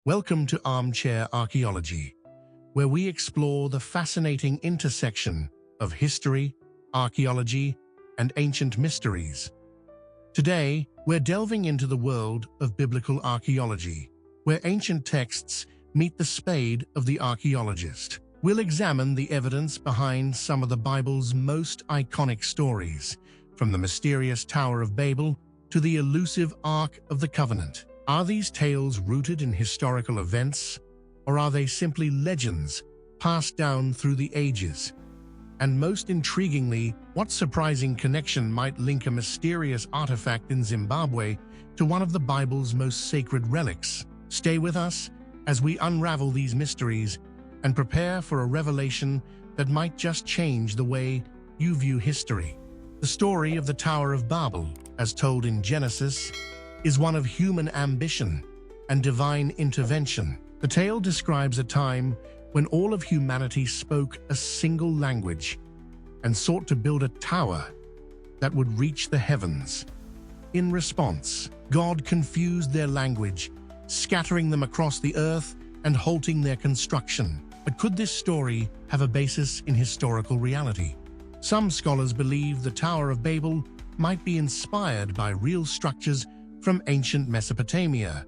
Welcome to Armchair Archaeology, where we explore the fascinating intersection of history, archaeology, and ancient mysteries. Today, we're delving into the world of biblical archaeology, where ancient texts meet the spade of the archaeologist. We'll examine the evidence behind some of the Bible's most iconic stories, from the mysterious Tower of Babel to the elusive Ark of the Covenant. Are these tales rooted in historical events, or are they simply legends passed down through the ages? And most intriguingly, what surprising connection might link a mysterious artifact in Zimbabwe to one of the Bible's most sacred relics? Stay with us as we unravel these mysteries and prepare for a revelation that might just change the way you view history. The story of the Tower of Babel, as told in Genesis, is one of human ambition and divine intervention. The tale describes a time when all of humanity spoke a single language and sought to build a tower that would reach the heavens. In response, God confused their language, scattering them across the earth and halting their construction. But could this story have a basis in historical reality? Some scholars believe the Tower of Babel might be inspired by real structures from ancient Mesopotamia,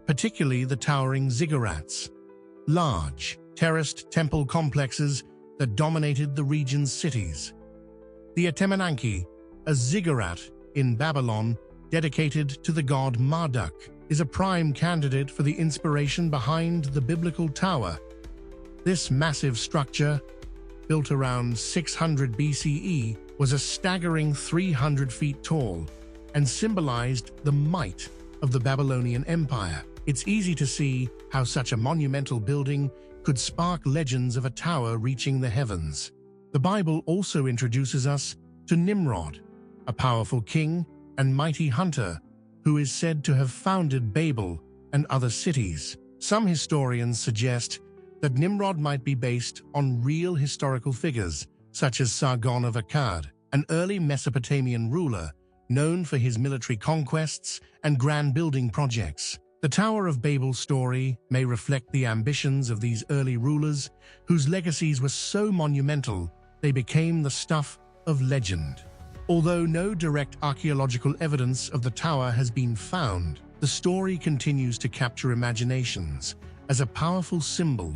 particularly the towering ziggurats, large, terraced temple complexes that dominated the region's cities. The Atemenanki, a ziggurat in Babylon dedicated to the god Marduk, is a prime candidate for the inspiration behind the biblical tower. This massive structure, built around 600 BCE, was a staggering 300 feet tall and symbolized the might of the Babylonian Empire. It's easy to see how such a monumental building could spark legends of a tower reaching the heavens. The Bible also introduces us to Nimrod, a powerful king and mighty hunter who is said to have founded Babel and other cities. Some historians suggest that Nimrod might be based on real historical figures, such as Sargon of Akkad, an early Mesopotamian ruler known for his military conquests and grand building projects. The Tower of Babel story may reflect the ambitions of these early rulers, whose legacies were so monumental they became the stuff of legend. Although no direct archaeological evidence of the tower has been found, the story continues to capture imaginations as a powerful symbol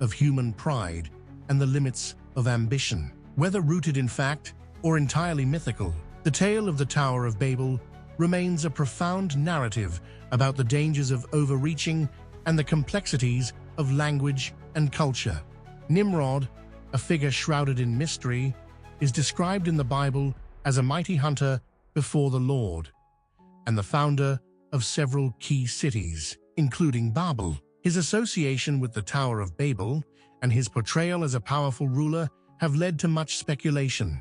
of human pride and the limits of ambition. Whether rooted in fact or entirely mythical, the tale of the Tower of Babel remains a profound narrative about the dangers of overreaching and the complexities of language and culture. Nimrod, a figure shrouded in mystery, is described in the Bible as a mighty hunter before the Lord and the founder of several key cities, including Babel. His association with the Tower of Babel and his portrayal as a powerful ruler have led to much speculation.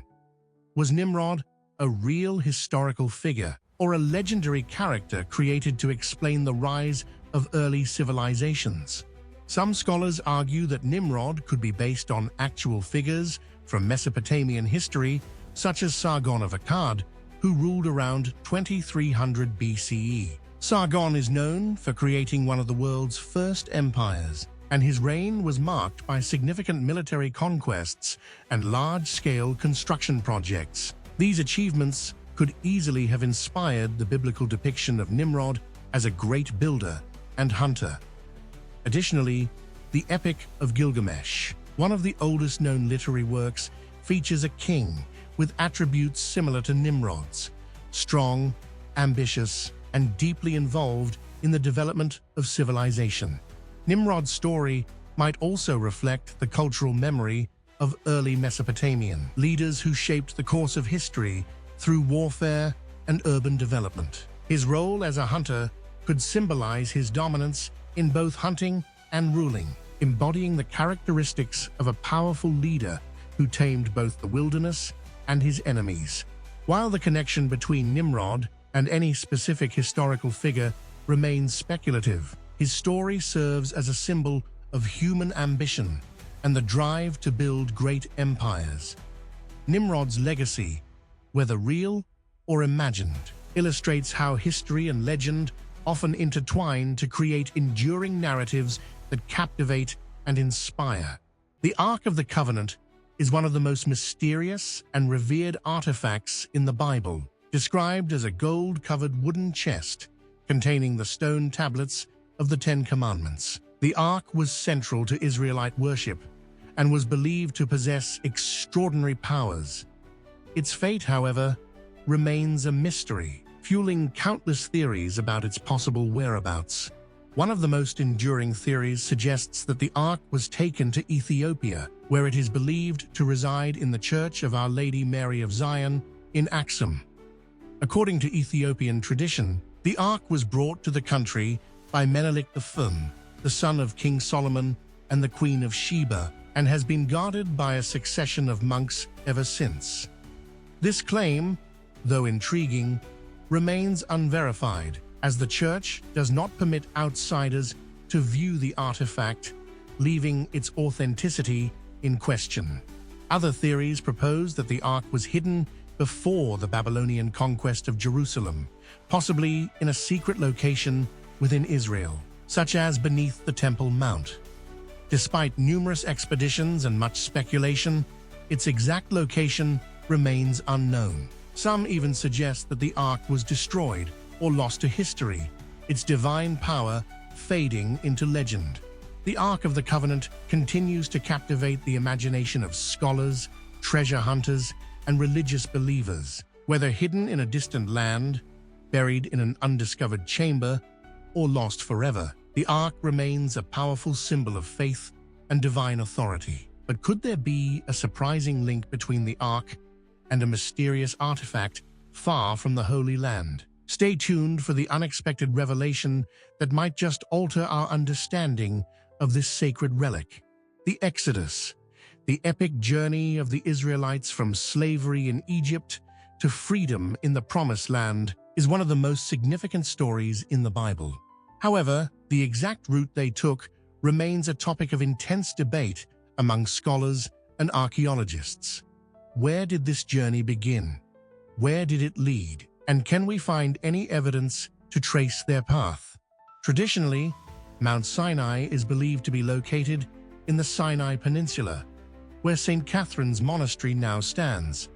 Was Nimrod a real historical figure, or a legendary character created to explain the rise of early civilizations? Some scholars argue that Nimrod could be based on actual figures from Mesopotamian history, such as Sargon of Akkad, who ruled around 2300 BCE. Sargon is known for creating one of the world's first empires, and his reign was marked by significant military conquests and large-scale construction projects. These achievements could easily have inspired the biblical depiction of Nimrod as a great builder and hunter. Additionally, the Epic of Gilgamesh, one of the oldest known literary works, features a king with attributes similar to Nimrod's: strong, ambitious, and deeply involved in the development of civilization. Nimrod's story might also reflect the cultural memory of early Mesopotamian leaders who shaped the course of history through warfare and urban development. His role as a hunter could symbolize his dominance in both hunting and ruling, embodying the characteristics of a powerful leader who tamed both the wilderness and his enemies. While the connection between Nimrod and any specific historical figure remains speculative, his story serves as a symbol of human ambition and the drive to build great empires. Nimrod's legacy, whether real or imagined, illustrates how history and legend often intertwined to create enduring narratives that captivate and inspire. The Ark of the Covenant is one of the most mysterious and revered artifacts in the Bible, described as a gold-covered wooden chest containing the stone tablets of the Ten Commandments. The Ark was central to Israelite worship and was believed to possess extraordinary powers. Its fate, however, remains a mystery, fueling countless theories about its possible whereabouts. One of the most enduring theories suggests that the Ark was taken to Ethiopia, where it is believed to reside in the Church of Our Lady Mary of Zion in Aksum. According to Ethiopian tradition, the Ark was brought to the country by Menelik I, the son of King Solomon and the Queen of Sheba, and has been guarded by a succession of monks ever since. This claim, though intriguing, remains unverified, as the Church does not permit outsiders to view the artifact, leaving its authenticity in question. Other theories propose that the Ark was hidden before the Babylonian conquest of Jerusalem, possibly in a secret location within Israel, such as beneath the Temple Mount. Despite numerous expeditions and much speculation, its exact location remains unknown. Some even suggest that the Ark was destroyed or lost to history, its divine power fading into legend. The Ark of the Covenant continues to captivate the imagination of scholars, treasure hunters, and religious believers. Whether hidden in a distant land, buried in an undiscovered chamber, or lost forever, the Ark remains a powerful symbol of faith and divine authority. But could there be a surprising link between the Ark and a mysterious artifact far from the Holy Land? Stay tuned for the unexpected revelation that might just alter our understanding of this sacred relic. The Exodus, the epic journey of the Israelites from slavery in Egypt to freedom in the Promised Land, is one of the most significant stories in the Bible. However, the exact route they took remains a topic of intense debate among scholars and archaeologists. Where did this journey begin? Where did it lead? And can we find any evidence to trace their path? Traditionally, Mount Sinai is believed to be located in the Sinai Peninsula, where St. Catherine's Monastery now stands.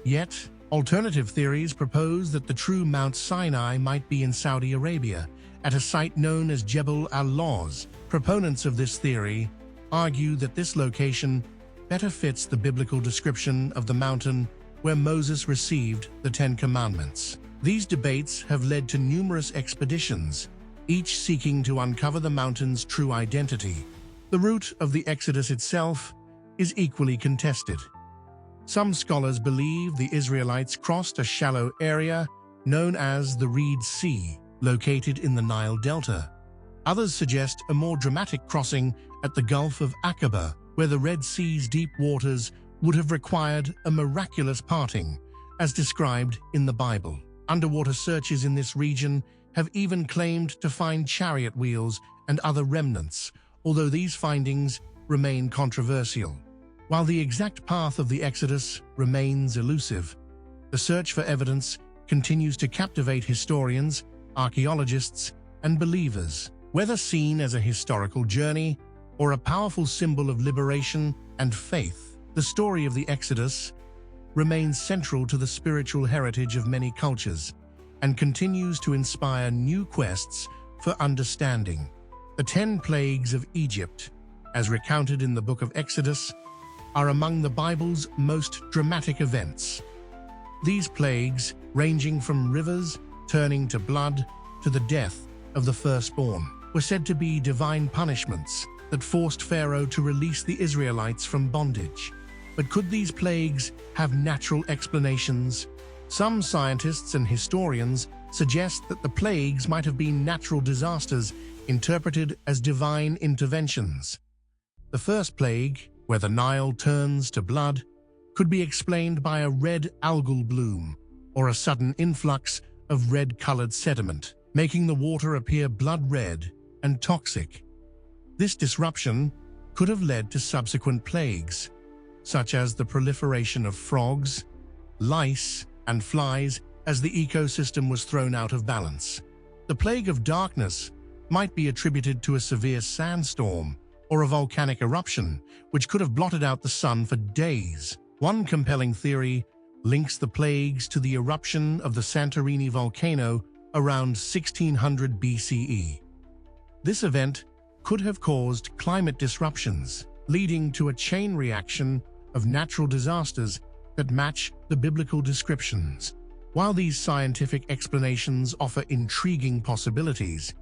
Yet, alternative theories propose that the true Mount Sinai might be in Saudi Arabia, at a site known as Jebel al-Lawz. Proponents of this theory argue that this location better fits the biblical description of the mountain where Moses received the Ten Commandments. These debates have led to numerous expeditions, each seeking to uncover the mountain's true identity. The route of the Exodus itself is equally contested. Some scholars believe the Israelites crossed a shallow area known as the Reed Sea, located in the Nile Delta. Others suggest a more dramatic crossing at the Gulf of Aqaba, where the Red Sea's deep waters would have required a miraculous parting, as described in the Bible. Underwater searches in this region have even claimed to find chariot wheels and other remnants, although these findings remain controversial. While the exact path of the Exodus remains elusive, the search for evidence continues to captivate historians, archaeologists, and believers. Whether seen as a historical journey or a powerful symbol of liberation and faith, the story of the Exodus remains central to the spiritual heritage of many cultures and continues to inspire new quests for understanding. The 10 plagues of Egypt, as recounted in the book of Exodus, are among the Bible's most dramatic events. These plagues, ranging from rivers turning to blood to the death of the firstborn, were said to be divine punishments that forced Pharaoh to release the Israelites from bondage. But could these plagues have natural explanations? Some scientists and historians suggest that the plagues might have been natural disasters interpreted as divine interventions. The first plague, where the Nile turns to blood, could be explained by a red algal bloom or a sudden influx of red-colored sediment, making the water appear blood red and toxic. This disruption could have led to subsequent plagues, such as the proliferation of frogs, lice, and flies as the ecosystem was thrown out of balance. The plague of darkness might be attributed to a severe sandstorm or a volcanic eruption, which could have blotted out the sun for days. One compelling theory links the plagues to the eruption of the Santorini volcano around 1600 BCE. This event could have caused climate disruptions, leading to a chain reaction of natural disasters that match the biblical descriptions. While these scientific explanations offer intriguing possibilities,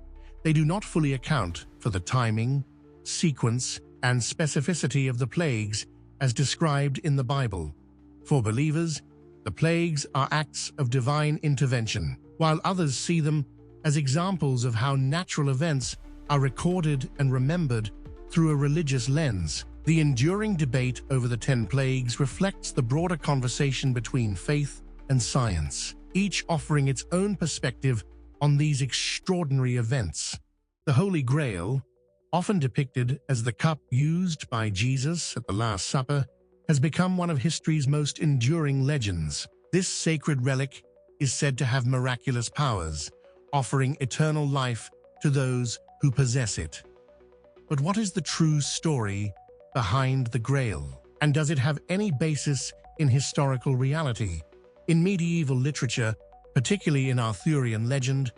they do not fully account for the timing, sequence, and specificity of the plagues as described in the Bible. For believers, the plagues are acts of divine intervention, while others see them as examples of how natural events are recorded and remembered through a religious lens. The enduring debate over the 10 plagues reflects the broader conversation between faith and science, each offering its own perspective on these extraordinary events. The Holy Grail, often depicted as the cup used by Jesus at the Last Supper, has become one of history's most enduring legends. This sacred relic is said to have miraculous powers, offering eternal life to those who possess it. But what is the true story behind the Grail? And does it have any basis in historical reality? In medieval literature, particularly in Arthurian legend,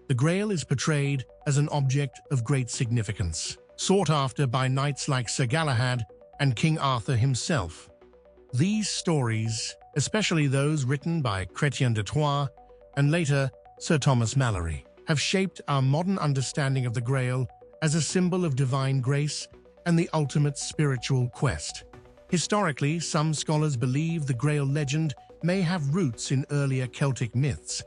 the Grail is portrayed as an object of great significance, sought after by knights like Sir Galahad and King Arthur himself. These stories, especially those written by Chrétien de Troyes and later Sir Thomas Malory, have shaped our modern understanding of the Grail as a symbol of divine grace and the ultimate spiritual quest. Historically, some scholars believe the Grail legend may have roots in earlier Celtic myths,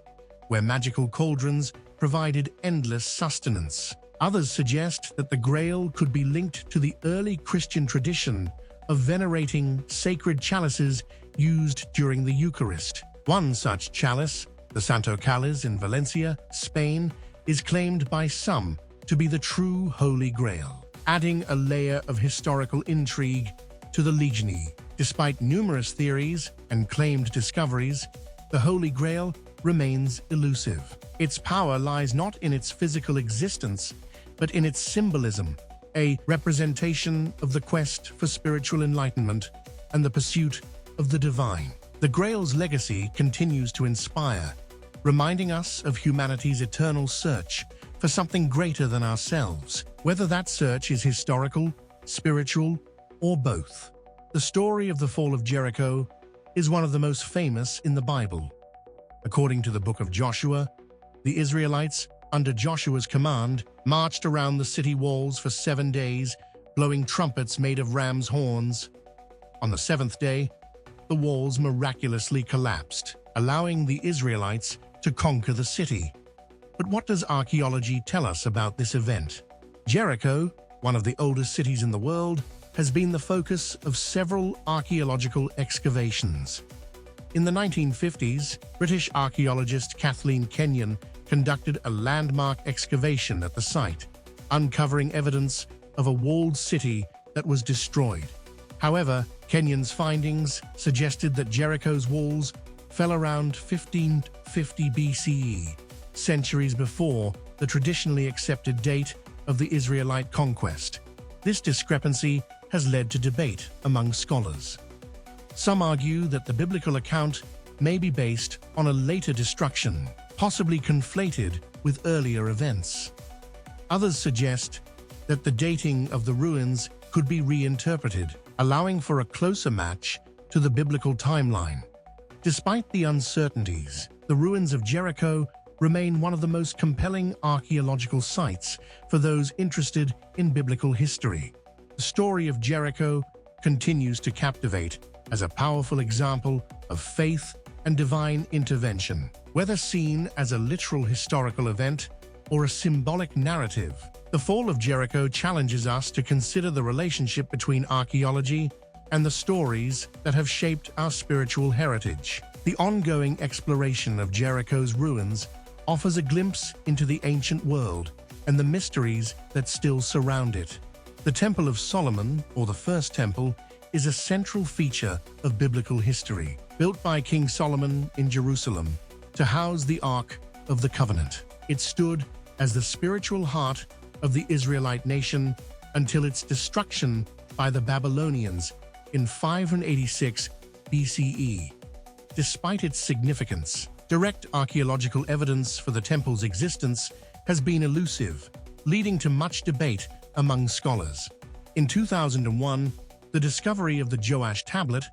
where magical cauldrons provided endless sustenance. Others suggest that the Grail could be linked to the early Christian tradition of venerating sacred chalices used during the Eucharist. One such chalice, the Santo Cáliz in Valencia, Spain, is claimed by some to be the true Holy Grail, adding a layer of historical intrigue to the legend. Despite numerous theories and claimed discoveries, the Holy Grail remains elusive. Its power lies not in its physical existence, but in its symbolism, a representation of the quest for spiritual enlightenment and the pursuit of the divine. The Grail's legacy continues to inspire, reminding us of humanity's eternal search for something greater than ourselves, whether that search is historical, spiritual, or both. The story of the fall of Jericho is one of the most famous in the Bible. According to the book of Joshua, the Israelites, under Joshua's command, marched around the city walls for 7 days, blowing trumpets made of ram's horns. On the 7th day, the walls miraculously collapsed, allowing the Israelites to conquer the city. But what does archaeology tell us about this event? Jericho, one of the oldest cities in the world, has been the focus of several archaeological excavations. In the 1950s, British archaeologist Kathleen Kenyon conducted a landmark excavation at the site, uncovering evidence of a walled city that was destroyed. However, Kenyon's findings suggested that Jericho's walls fell around 1550 BCE, centuries before the traditionally accepted date of the Israelite conquest. This discrepancy has led to debate among scholars. Some argue that the biblical account may be based on a later destruction, possibly conflated with earlier events. Others suggest that the dating of the ruins could be reinterpreted, allowing for a closer match to the biblical timeline. Despite the uncertainties, the ruins of Jericho remain one of the most compelling archaeological sites for those interested in biblical history. The story of Jericho continues to captivate as a powerful example of faith and divine intervention. Whether seen as a literal historical event or a symbolic narrative, the fall of Jericho challenges us to consider the relationship between archaeology and the stories that have shaped our spiritual heritage. The ongoing exploration of Jericho's ruins offers a glimpse into the ancient world and the mysteries that still surround it. The Temple of Solomon, or the First Temple, is a central feature of biblical history, built by King Solomon in Jerusalem to house the Ark of the Covenant. It stood as the spiritual heart of the Israelite nation until its destruction by the Babylonians in 586 BCE. Despite its significance, direct archaeological evidence for the temple's existence has been elusive, leading to much debate among scholars. In 2001, the discovery of the Joash Tablet,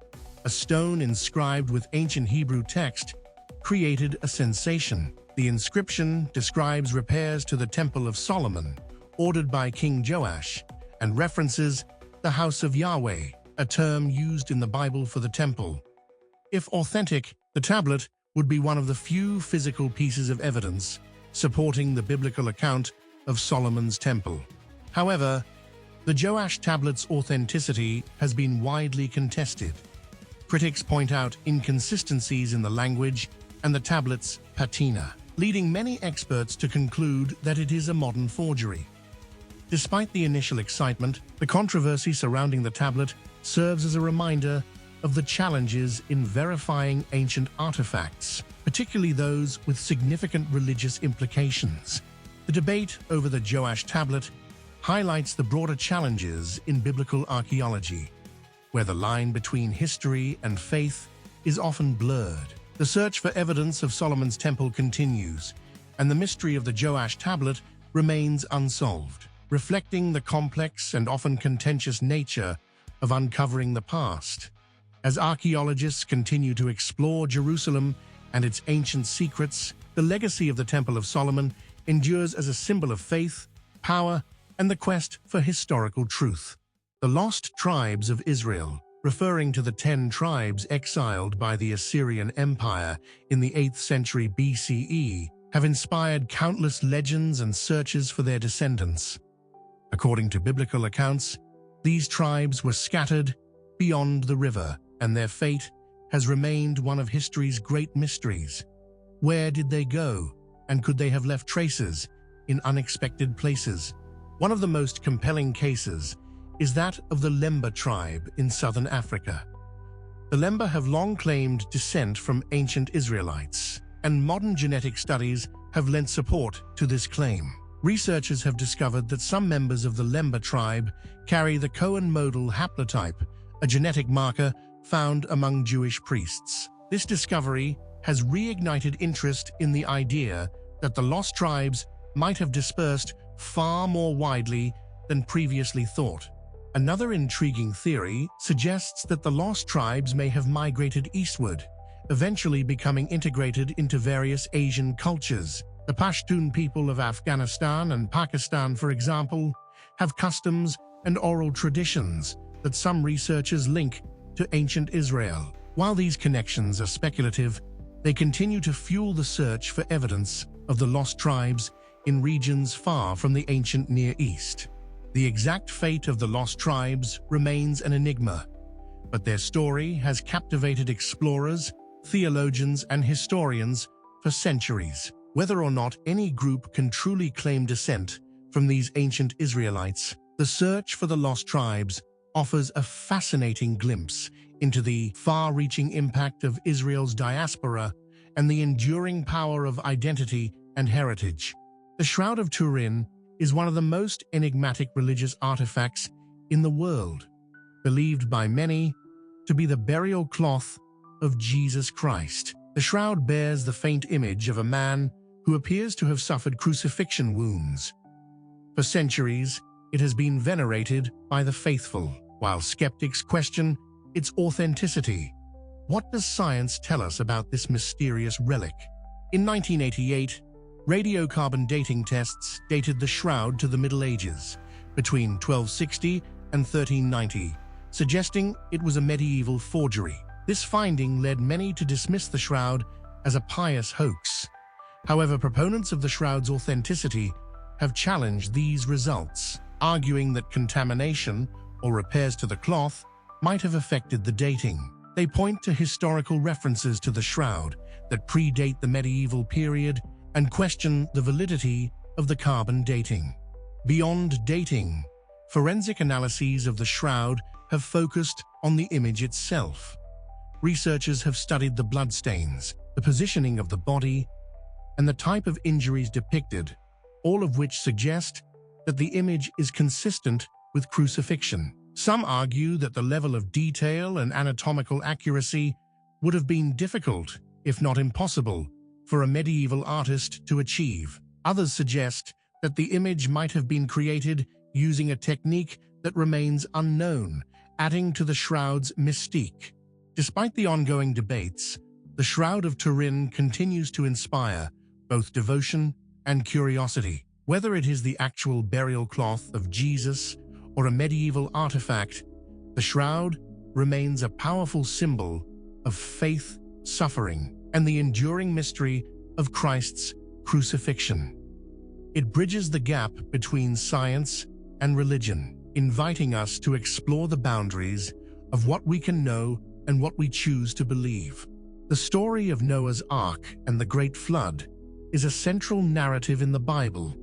a stone inscribed with ancient Hebrew text, created a sensation. The inscription describes repairs to the Temple of Solomon, ordered by King Joash, and references the House of Yahweh, a term used in the Bible for the temple. If authentic, the tablet would be one of the few physical pieces of evidence supporting the biblical account of Solomon's temple. However, the Joash Tablet's authenticity has been widely contested. Critics point out inconsistencies in the language and the tablet's patina, leading many experts to conclude that it is a modern forgery. Despite the initial excitement, the controversy surrounding the tablet serves as a reminder of the challenges in verifying ancient artifacts, particularly those with significant religious implications. The debate over the Joash Tablet highlights the broader challenges in biblical archaeology, where the line between history and faith is often blurred. The search for evidence of Solomon's temple continues, and the mystery of the Joash Tablet remains unsolved, reflecting the complex and often contentious nature of uncovering the past. As archaeologists continue to explore Jerusalem and its ancient secrets, the legacy of the Temple of Solomon endures as a symbol of faith, power, and the quest for historical truth. The lost tribes of Israel, referring to the 10 tribes exiled by the Assyrian Empire in the 8th century BCE, have inspired countless legends and searches for their descendants. According to biblical accounts, these tribes were scattered beyond the river, and their fate has remained one of history's great mysteries. Where did they go, and could they have left traces in unexpected places? One of the most compelling cases is that of the Lemba tribe in southern Africa. The Lemba have long claimed descent from ancient Israelites, and modern genetic studies have lent support to this claim. Researchers have discovered that some members of the Lemba tribe carry the Cohen modal haplotype, a genetic marker found among Jewish priests. This discovery has reignited interest in the idea that the lost tribes might have dispersed far more widely than previously thought. Another intriguing theory suggests that the lost tribes may have migrated eastward, eventually becoming integrated into various Asian cultures. The Pashtun people of Afghanistan and Pakistan, for example, have customs and oral traditions that some researchers link to ancient Israel. While these connections are speculative, they continue to fuel the search for evidence of the lost tribes in regions far from the ancient Near East. The exact fate of the lost tribes remains an enigma, but their story has captivated explorers, theologians, and historians for centuries. Whether or not any group can truly claim descent from these ancient Israelites, the search for the lost tribes offers a fascinating glimpse into the far-reaching impact of Israel's diaspora and the enduring power of identity and heritage. The Shroud of Turin is one of the most enigmatic religious artifacts in the world, believed by many to be the burial cloth of Jesus Christ. The shroud bears the faint image of a man who appears to have suffered crucifixion wounds. For centuries, it has been venerated by the faithful, while skeptics question its authenticity. What does science tell us about this mysterious relic? In 1988, radiocarbon dating tests dated the shroud to the Middle Ages, between 1260 and 1390, suggesting it was a medieval forgery. This finding led many to dismiss the shroud as a pious hoax. However, proponents of the shroud's authenticity have challenged these results, arguing that contamination or repairs to the cloth might have affected the dating. They point to historical references to the shroud that predate the medieval period and question the validity of the carbon dating. Beyond dating, forensic analyses of the shroud have focused on the image itself. Researchers have studied the bloodstains, the positioning of the body, and the type of injuries depicted, all of which suggest that the image is consistent with crucifixion. Some argue that the level of detail and anatomical accuracy would have been difficult, if not impossible, for a medieval artist to achieve. Others suggest that the image might have been created using a technique that remains unknown, adding to the shroud's mystique. Despite the ongoing debates, the Shroud of Turin continues to inspire both devotion and curiosity. Whether it is the actual burial cloth of Jesus or a medieval artifact, the shroud remains a powerful symbol of faith, suffering, and the enduring mystery of Christ's crucifixion. It bridges the gap between science and religion, inviting us to explore the boundaries of what we can know and what we choose to believe. The story of Noah's Ark and the Great Flood is a central narrative in the Bible,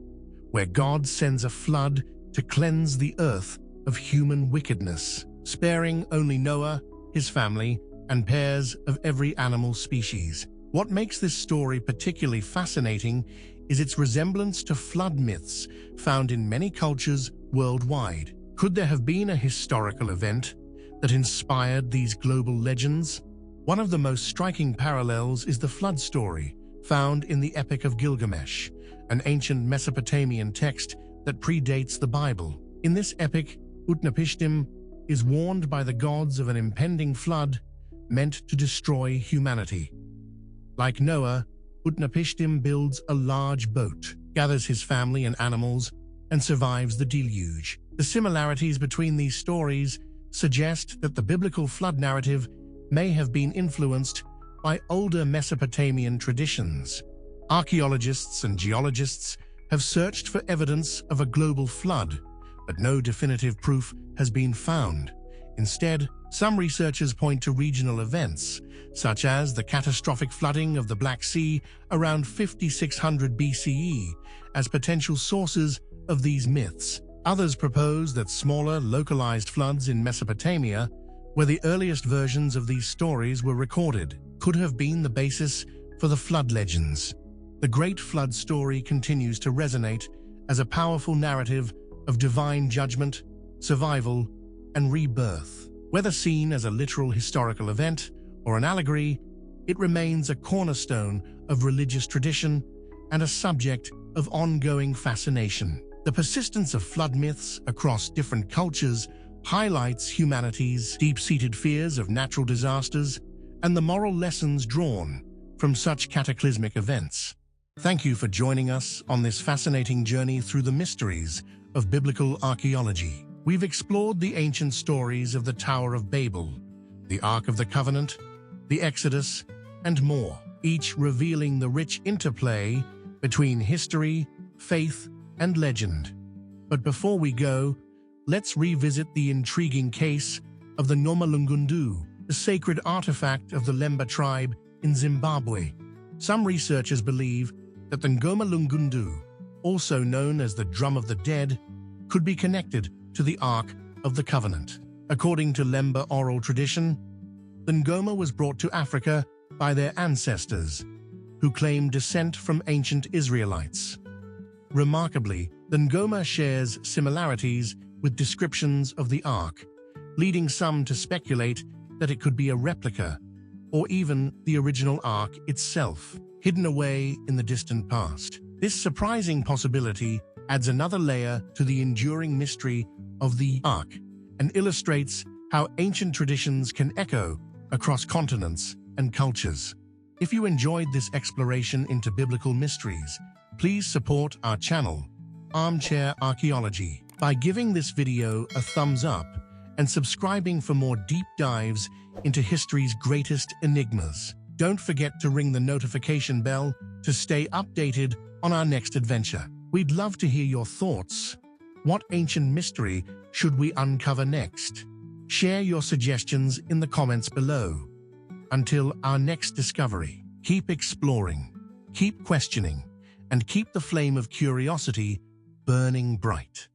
where God sends a flood to cleanse the earth of human wickedness, sparing only Noah, his family, and pairs of every animal species. What makes this story particularly fascinating is its resemblance to flood myths found in many cultures worldwide. Could there have been a historical event that inspired these global legends? One of the most striking parallels is the flood story found in the Epic of Gilgamesh, an ancient Mesopotamian text that predates the Bible. In this epic, Utnapishtim is warned by the gods of an impending flood meant to destroy humanity. Like Noah, Utnapishtim builds a large boat, gathers his family and animals, and survives the deluge. The similarities between these stories suggest that the biblical flood narrative may have been influenced by older Mesopotamian traditions. Archaeologists and geologists have searched for evidence of a global flood, but no definitive proof has been found. Instead, some researchers point to regional events, such as the catastrophic flooding of the Black Sea around 5600 BCE, as potential sources of these myths. Others propose that smaller, localized floods in Mesopotamia, where the earliest versions of these stories were recorded, could have been the basis for the flood legends. The Great Flood story continues to resonate as a powerful narrative of divine judgment, survival, and rebirth. Whether seen as a literal historical event or an allegory, it remains a cornerstone of religious tradition and a subject of ongoing fascination. The persistence of flood myths across different cultures highlights humanity's deep-seated fears of natural disasters and the moral lessons drawn from such cataclysmic events. Thank you for joining us on this fascinating journey through the mysteries of biblical archaeology. We've explored the ancient stories of the Tower of Babel, the Ark of the Covenant, the Exodus, and more, each revealing the rich interplay between history, faith, and legend. But before we go, let's revisit the intriguing case of the Ngoma Lungundu, the sacred artifact of the Lemba tribe in Zimbabwe. Some researchers believe that the Ngoma Lungundu, also known as the Drum of the Dead, could be connected to the Ark of the Covenant. According to Lemba oral tradition, the Ngoma was brought to Africa by their ancestors, who claimed descent from ancient Israelites. Remarkably, the Ngoma shares similarities with descriptions of the Ark, leading some to speculate that it could be a replica, or even the original Ark itself, hidden away in the distant past. This surprising possibility adds another layer to the enduring mystery of the Ark and illustrates how ancient traditions can echo across continents and cultures. If you enjoyed this exploration into biblical mysteries, please support our channel, Armchair Archaeology, by giving this video a thumbs up and subscribing for more deep dives into history's greatest enigmas. Don't forget to ring the notification bell to stay updated on our next adventure. We'd love to hear your thoughts. What ancient mystery should we uncover next? Share your suggestions in the comments below. Until our next discovery, keep exploring, keep questioning, and keep the flame of curiosity burning bright.